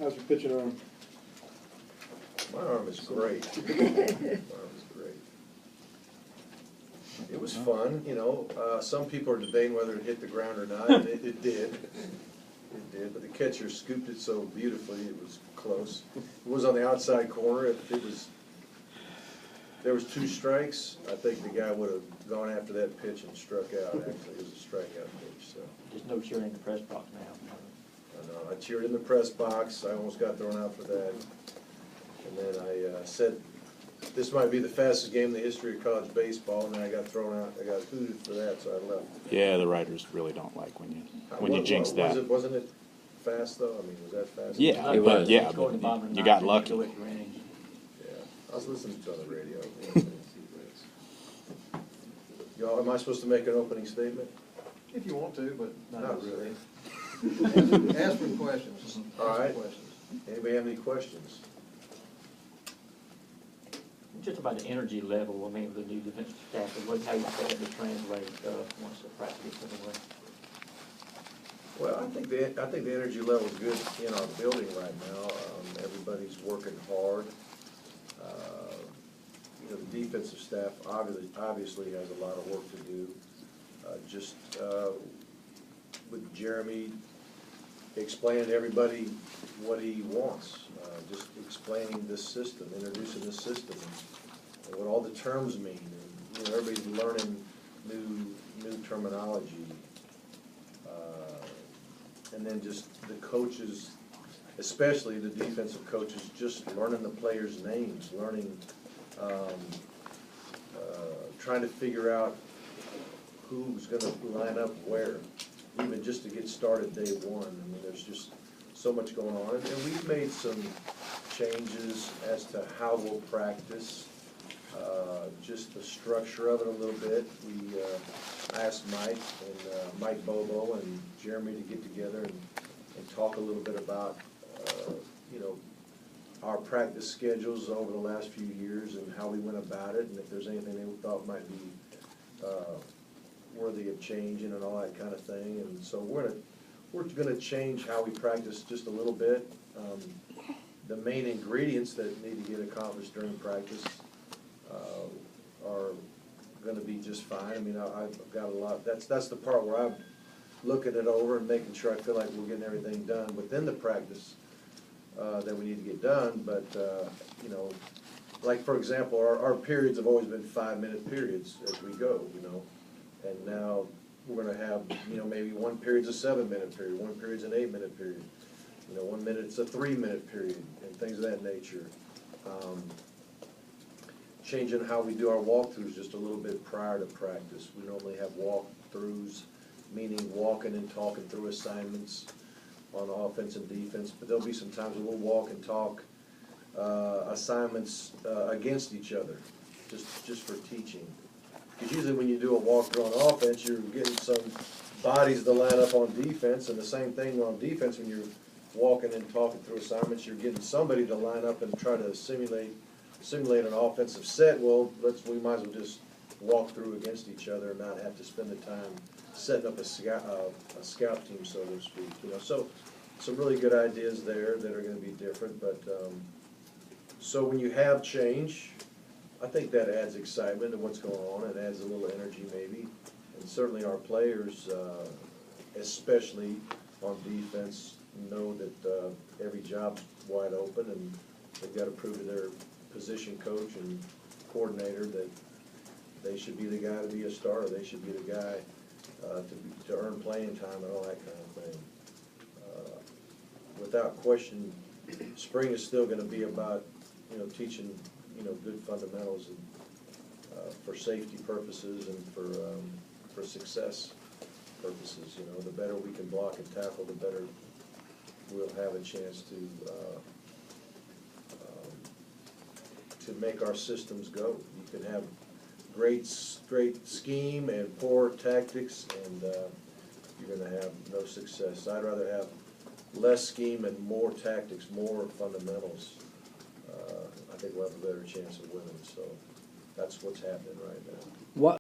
How's your pitching arm? My arm is great. My arm is great. It was fun, you know. Some people are debating whether it hit the ground or not, and it did. It did, but the catcher scooped it so beautifully, it was close. It was on the outside corner. There was 2 strikes. I think the guy would have gone after that pitch and struck out. Actually, it was a strikeout pitch, so. There's no cheering in the press box now. I know, I cheered in the press box. I almost got thrown out for that. And then I said, this might be the fastest game in the history of college baseball, and then I got thrown out. I got hooted for that, so I left. Yeah, the writers really don't like when you jinx that. Wasn't it fast, though? I mean, was that fast? Yeah, It but was. yeah, It's going to but bottom of the you got ninth, lucky. go at the range. Yeah, I was listening to it on the radio. Y'all, am I supposed to make an opening statement? If you want to, but Not really. Ask for questions. All right. Ask for questions. Anybody have any questions? Just about the energy level, I mean, with the new defensive staff, and how you expect it to translate once the practice gets underway. Well, I think the energy level is good in our building right now. Everybody's working hard. You know, the defensive staff obviously has a lot of work to do. Just with Jeremy explaining to everybody what he wants, just explaining this system, introducing this system, and what all the terms mean. And, you know, everybody's learning new terminology. And then just the coaches, especially the defensive coaches, just learning the players' names, learning, trying to figure out who's going to line up where, even just to get started day one. I mean, there's just so much going on. And we've made some changes as to how we'll practice, just the structure of it a little bit. We asked Mike and Mike Bobo and Jeremy to get together and talk a little bit about, you know, our practice schedules over the last few years and how we went about it, and if there's anything they thought might be worthy of changing and all that kind of thing. And so we're gonna change how we practice just a little bit. The main ingredients that need to get accomplished during practice are gonna be just fine. I mean, I've got a lot, that's the part where I'm looking it over and making sure I feel like we're getting everything done within the practice that we need to get done. But, you know, like for example, our periods have always been 5-minute periods as we go, you know. And now we're gonna have, you know, maybe one period's a 7-minute period, one period's an 8-minute period. You know, 1 minute's a 3-minute period, and things of that nature. Changing how we do our walkthroughs just a little bit prior to practice. We normally have walkthroughs, meaning walking and talking through assignments on offense and defense, but there'll be some times where we'll walk and talk assignments against each other, just for teaching. Because usually when you do a walkthrough on offense, you're getting some bodies to line up on defense, and the same thing on defense when you're walking and talking through assignments, you're getting somebody to line up and try to simulate an offensive set. Well, we might as well just walk through against each other and not have to spend the time setting up a scout team, so to speak. You know, so some really good ideas there that are going to be different. But so when you have change, I think that adds excitement to what's going on. It adds a little energy maybe, and certainly our players, especially on defense, know that every job's wide open, and they've got to prove to their position coach and coordinator that they should be the guy to be a starter. They should be the guy to earn playing time and all that kind of thing. Without question, spring is still going to be about, you know, teaching, you know, good fundamentals and, for safety purposes and for success purposes. You know, the better we can block and tackle, the better we'll have a chance to make our systems go. You can have great scheme and poor tactics, and you're going to have no success. I'd rather have less scheme and more tactics, more fundamentals. I think we'll have a better chance of winning. So that's what's happening right now. What